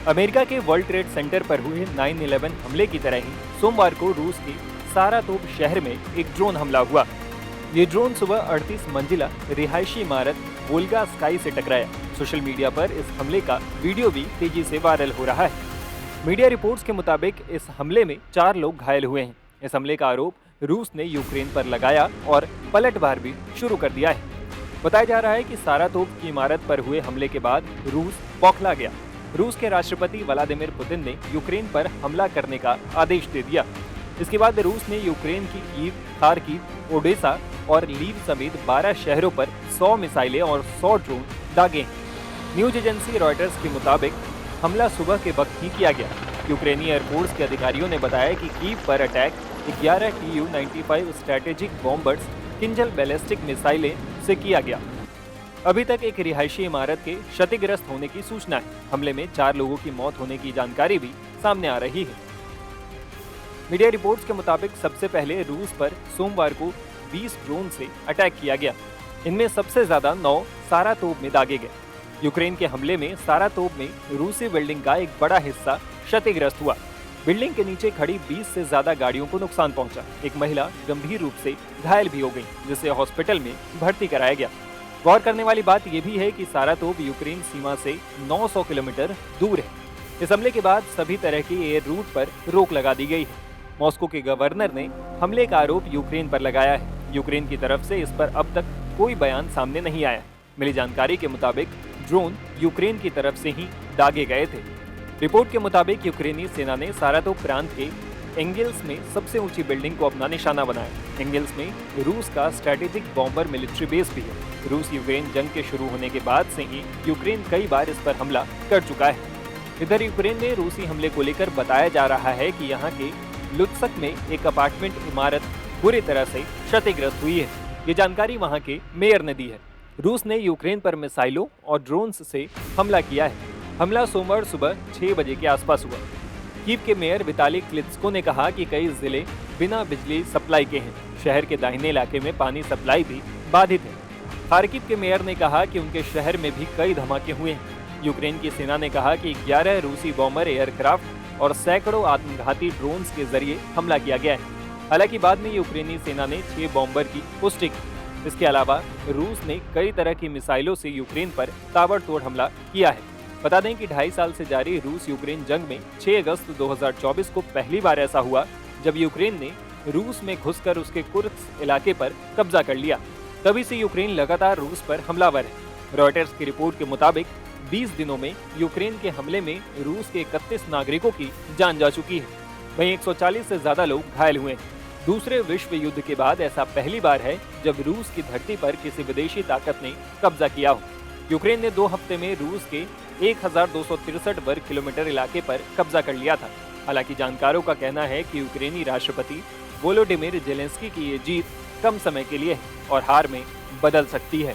America के world trade centre पर हुए 9/11 हमले की तरह ही सोमवार को रूस के सारातोप शहर में एक ड्रोन हमला हुआ। ये ड्रोन सुबह 38 मंजिला रिहायशी इमारत वोल्गा स्काई से टकराया। सोशल मीडिया पर इस हमले का वीडियो भी तेजी से वायरल हो रहा है। मीडिया रिपोर्ट्स के मुताबिक इस हमले में 4 लोग घायल हुए हैं। इस हमले का आरोप रूस ने यूक्रेन पर लगाया और पलटवार भी शुरू कर दिया है। बताया जा रहा है कि सारातोप की इमारत पर हुए हमले के बाद रूस बौखला गया। रूस के राष्ट्रपति व्लादिमीर पुतिन ने यूक्रेन पर हमला करने का आदेश दे दिया। इसके बाद रूस ने यूक्रेन की कीव, खार्किव, ओडेसा और लीव समेत 12 शहरों पर 100 मिसाइलें और 100 ड्रोन दागे। न्यूज एजेंसी रॉयटर्स के मुताबिक हमला सुबह के वक्त ही किया गया। यूक्रेनी एयरफोर्स के अधिकारियों ने बताया कि कीव पर attack 11 Tu-95 strategic bombers Kinjal ballistic मिसाइलें से किया गया। अभी तक एक रिहायशी इमारत के क्षतिग्रस्त होने की सूचना है। हमले में 4 लोगों की मौत होने की जानकारी भी सामने आ रही है। मीडिया रिपोर्ट्स के मुताबिक सबसे पहले रूस पर सोमवार को 20 ड्रोन से अटैक किया गया। इनमें सबसे ज्यादा 9 सारातोप में दागे गए। यूक्रेन के हमले में सारातोप में रूसी बिल्डिंग का एक बड़ा हिस्सा क्षतिग्रस्त हुआ। बिल्डिंग के नीचे खड़ी 20 से ज्यादा गाड़ियों को नुकसान पहुंचा। एक महिला गंभीर रूप से घायल भी हो गई, जिसे हॉस्पिटल में भर्ती कराया गया। गौर करने वाली बात यह भी है कि सारातोप यूक्रेन सीमा से 900 किलोमीटर दूर है। इस हमले के बाद सभी तरह के एयर रूट पर रोक लगा दी गई है। मॉस्को के गवर्नर ने हमले का आरोप यूक्रेन पर लगाया है। यूक्रेन की तरफ से इस पर अब तक कोई बयान सामने नहीं आया। मिली जानकारी के मुताबिक ड्रोन यूक्रेन की तरफ से ही दागे गए थे। रिपोर्ट के मुताबिक यूक्रेनी सेना ने सारातोप प्रांत के एंगेल्स में सबसे ऊंची बिल्डिंग को अपना निशाना बनाया। एंगेल्स में रूस का स्ट्रैटेजिक बॉम्बर मिलिट्री बेस भी है। रूस यूक्रेन जंग के शुरू होने के बाद से ही यूक्रेन कई बार इस पर हमला कर चुका है। इधर यूक्रेन में रूसी हमले को लेकर बताया जा रहा है कि यहाँ के लुत्स्क में एक अपार्टमेंट इमारत बुरी तरह से क्षतिग्रस्त हुई है। ये जानकारी वहाँ के मेयर ने दी है। रूस ने यूक्रेन पर मिसाइलों और ड्रोन्स से हमला किया है। हमला सोमवार सुबह 6 बजे के आसपास हुआ। कीव के मेयर विताली क्लित्स्को ने कहा कि कई जिले बिना बिजली सप्लाई के हैं। शहर के दाहिने इलाके में पानी सप्लाई भी बाधित है। खार्किव के मेयर ने कहा कि उनके शहर में भी कई धमाके हुए हैं। यूक्रेन की सेना ने कहा कि 11 रूसी बॉम्बर एयरक्राफ्ट और सैकड़ों आत्मघाती ड्रोन्स के जरिए हमला किया गया है। हालांकि बाद में यूक्रेनी सेना ने 6 बॉम्बर की पुष्टि की। इसके अलावा रूस ने कई तरह की मिसाइलों से यूक्रेन पर ताबड़तोड़ हमला किया है। बता दें कि 2.5 साल से जारी रूस यूक्रेन जंग में 6 अगस्त 2024 को पहली बार ऐसा हुआ जब यूक्रेन ने रूस में घुसकर उसके कुर्स्क इलाके पर कब्जा कर लिया। तभी से यूक्रेन लगातार रूस पर हमलावर है। रॉयटर्स की रिपोर्ट के मुताबिक 20 दिनों में यूक्रेन के हमले में रूस के 31 नागरिकों की जान जा चुकी है। वहीं 140 से ज्यादा लोग घायल हुए हैं। दूसरे विश्व युद्ध के बाद ऐसा पहली बार है जब रूस की धरती पर किसी विदेशी ताकत ने कब्जा किया हो। यूक्रेन ने 2 हफ्ते में रूस के 1263 वर्ग किलोमीटर इलाके पर कब्जा कर लिया था। हालांकि जानकारों का कहना है कि यूक्रेनी राष्ट्रपति वोलोडिमिर जेलेंस्की की ये जीत कम समय के लिए है और हार में बदल सकती है।